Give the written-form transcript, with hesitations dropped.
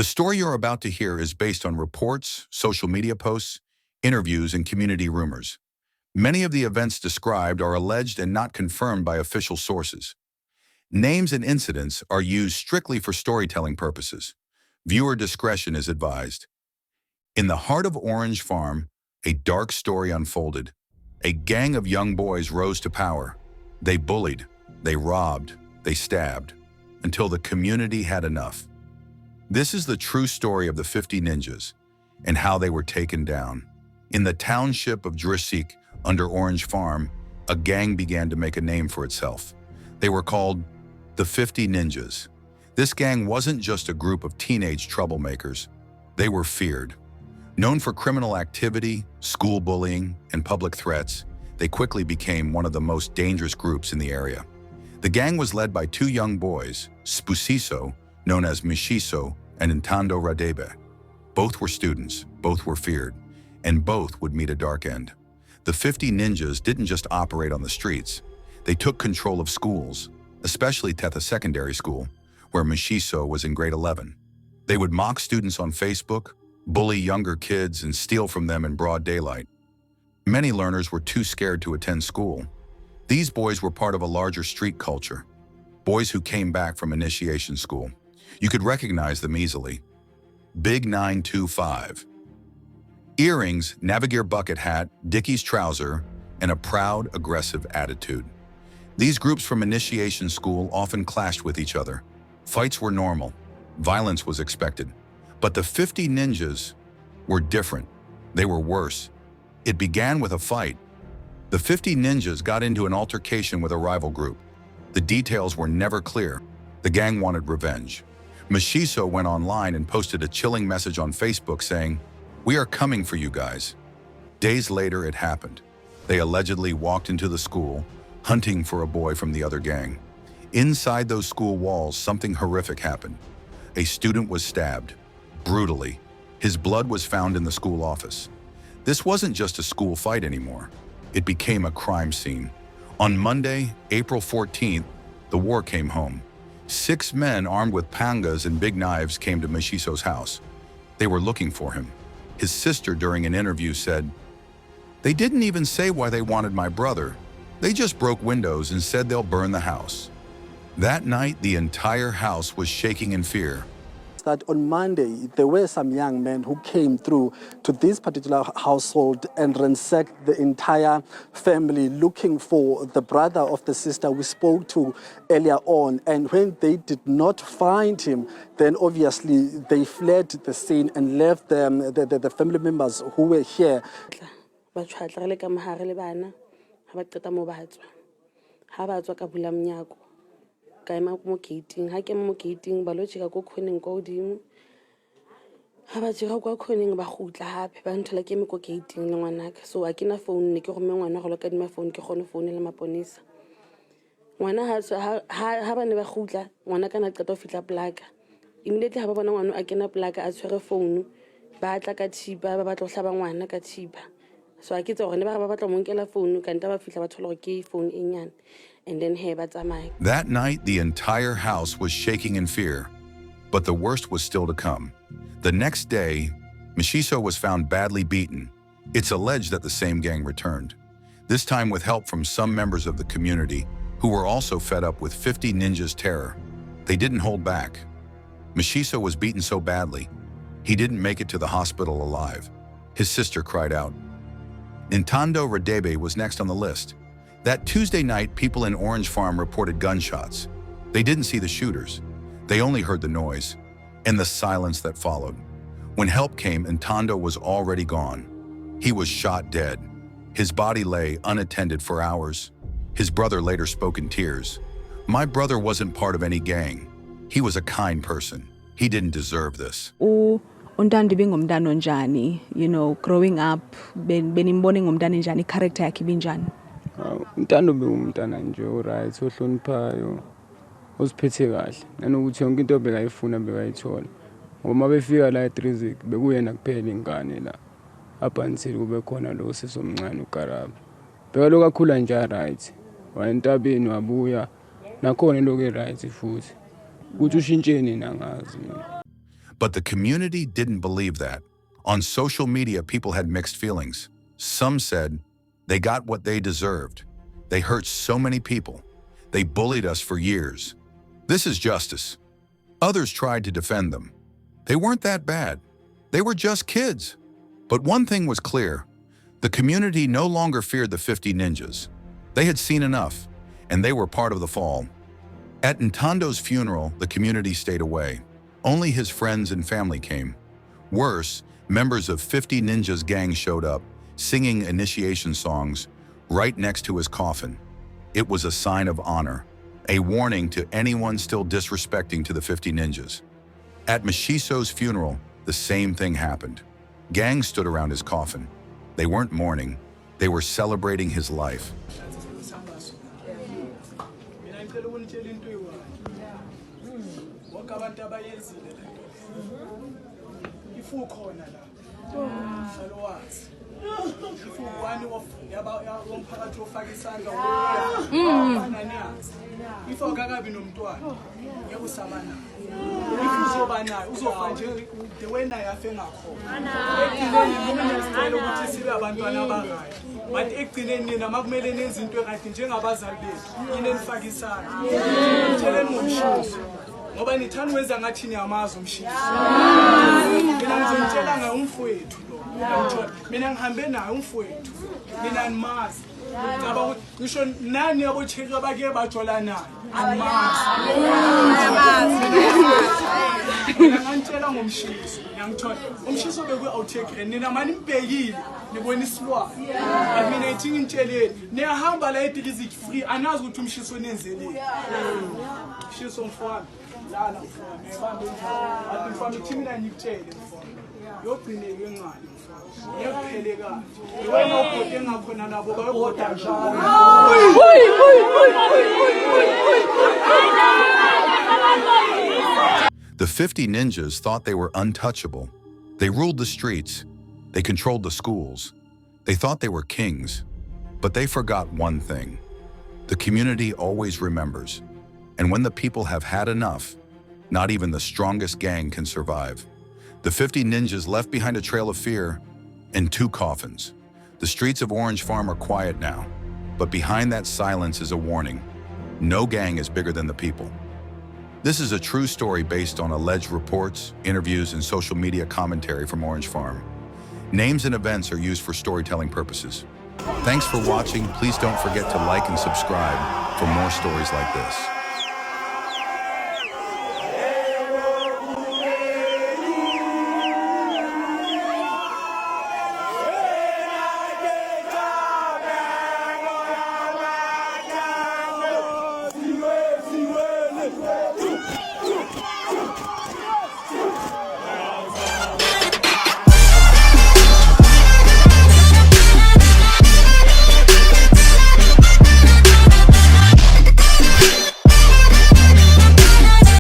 The story you're about to hear is based on reports, social media posts, interviews, and community rumors. Many of the events described are alleged and not confirmed by official sources. Names and incidents are used strictly for storytelling purposes. Viewer discretion is advised. In the heart of Orange Farm, a dark story unfolded. A gang of young boys rose to power. They bullied, they robbed, they stabbed, until the community had enough. This is the true story of the 50 ninjas and how they were taken down. In the township of Drieziek, under Orange Farm, a gang began to make a name for itself. They were called the 50 Ninjas. This gang wasn't just a group of teenage troublemakers. They were feared. Known for criminal activity, school bullying, and public threats, they quickly became one of the most dangerous groups in the area. The gang was led by two young boys, Sbusiso, known as Mshiso, and Ntando Radebe. Both were students, both were feared, and both would meet a dark end. The 50 Ninjas didn't just operate on the streets. They took control of schools, especially Tetha Secondary School, where Mshiso was in grade 11. They would mock students on Facebook, bully younger kids, and steal from them in broad daylight. Many learners were too scared to attend school. These boys were part of a larger street culture, boys who came back from initiation school. You could recognize them easily. Big 925. Earrings, Navigear bucket hat, Dickies trouser, and a proud, aggressive attitude. These groups from initiation school often clashed with each other. Fights were normal. Violence was expected. But the 50 Ninjas were different. They were worse. It began with a fight. The 50 Ninjas got into an altercation with a rival group. The details were never clear. The gang wanted revenge. Mshiso went online and posted a chilling message on Facebook saying, "We are coming for you guys." Days later, it happened. They allegedly walked into the school, hunting for a boy from the other gang. Inside those school walls, something horrific happened. A student was stabbed, brutally. His blood was found in the school office. This wasn't just a school fight anymore. It became a crime scene. On Monday, April 14th, the war came home. 6 men armed with pangas and big knives came to Mshiso's house. They were looking for him. His sister, during an interview, said, "They didn't even say why they wanted my brother. They just broke windows and said they'll burn the house." That night, the entire house was shaking in fear. That on Monday, there were some young men who came through to this particular household and ransacked the entire family looking for the brother of the sister we spoke to earlier on. And when they did not find him, then obviously they fled the scene and left the family members who were here. Ka ema mo gating ha ke mo gating ba lo cheka go khoneng go dimo ha ba jira go khoneng ba gutla hape ba nthola ke me go gating le ngwanaka so a ke na phone ne ke go me ngwana go loka di ma phone ke gone phone le maponisa ngwana ha ba ne ba gutla ngwana kana qeta go fitla plaka immediately ha ba bona ngwana a kena plaka a tshwere phone ba tla ka thipa ba batla go hlaba ngwana ka thipa so a ke tse gone ba batla mo nkela phone ka nta ba fitla ba thola ke phone e nyane. And then that night, the entire house was shaking in fear, but the worst was still to come. The next day, Mshiso was found badly beaten. It's alleged that the same gang returned, this time with help from some members of the community who were also fed up with 50 Ninjas' terror. They didn't hold back. Mshiso was beaten so badly, he didn't make it to the hospital alive. His sister cried out. Ntando Radebe was next on the list. That Tuesday night, people in Orange Farm reported gunshots. They didn't see the shooters. They only heard the noise and the silence that followed. When help came, Ntando was already gone. He was shot dead. His body lay unattended for hours. His brother later spoke in tears. "My brother wasn't part of any gang. He was a kind person. He didn't deserve this." Untando bengumntana onjani, growing up, benimbone ngumntana njani, character yakhe ibinjani? Ntando bengumntana nje right ohloniphayo osiphethe kahle nanokuthi yonke into bekayifuna bekayithola ngoba befika la eDrieziek bekuyena kuphela ingane la up until kube khona lo sesomncane uGaraba beka lokakhula nje right wayentabeni wabuya nakhona lokho right futhi ukuthi ushintsheni nangazi. But the community didn't believe that. On social media, people had mixed feelings. Some said they got what they deserved. They hurt so many people. They bullied us for years. This is justice. Others tried to defend them. They weren't that bad. They were just kids. But one thing was clear. The community no longer feared the 50 ninjas. They had seen enough, and they were part of the fall. At Ntando's funeral, the community stayed away. Only his friends and family came. Worse, members of 50 Ninjas gang showed up, singing initiation songs right next to his coffin. It was a sign of honor, a warning to anyone still disrespecting to the 50 Ninjas. At Mshiso's funeral, the same thing happened. Gangs stood around his coffin. They weren't mourning, they were celebrating his life. ngoba nithanda wenza ngathi niyamazi Mshiso. Mina ngizomtshela ngumfowethu lo. Mina ngihambe naye umfowethu. Mina ngimazi. Ngaba ukuthi ngisho nani yabo cheka bake bajola naye. Angimazi. Mina ngantshela ngomshiso. Ngiyangithola. Umshiso bekwe altercation. Nina mani mbekile nibona isilwane. Mina ithi ngitsheleni niyahamba la Drieziek-The anazi ukuthi umshiso nenzeleni. Mshiso mfana. Lala mfana ebambe njalo athi mfana uthi mina ngikutshele mfana yogcineke ngani mfana ngiyaphele kanje wena ubhode engakhona nabo bayobhoda njalo. The 50 Ninjas thought they were untouchable. They ruled the streets. They controlled the schools. They thought they were kings. But they forgot one thing. The community always remembers. And when the people have had enough, not even the strongest gang can survive. The 50 Ninjas left behind a trail of fear and 2 coffins. The streets of Orange Farm are quiet now, but behind that silence is a warning. No gang is bigger than the people. This is a true story based on alleged reports, interviews, and social media commentary from Orange Farm. Names and events are used for storytelling purposes. Thanks for watching. Please don't forget to like and subscribe for more stories like this.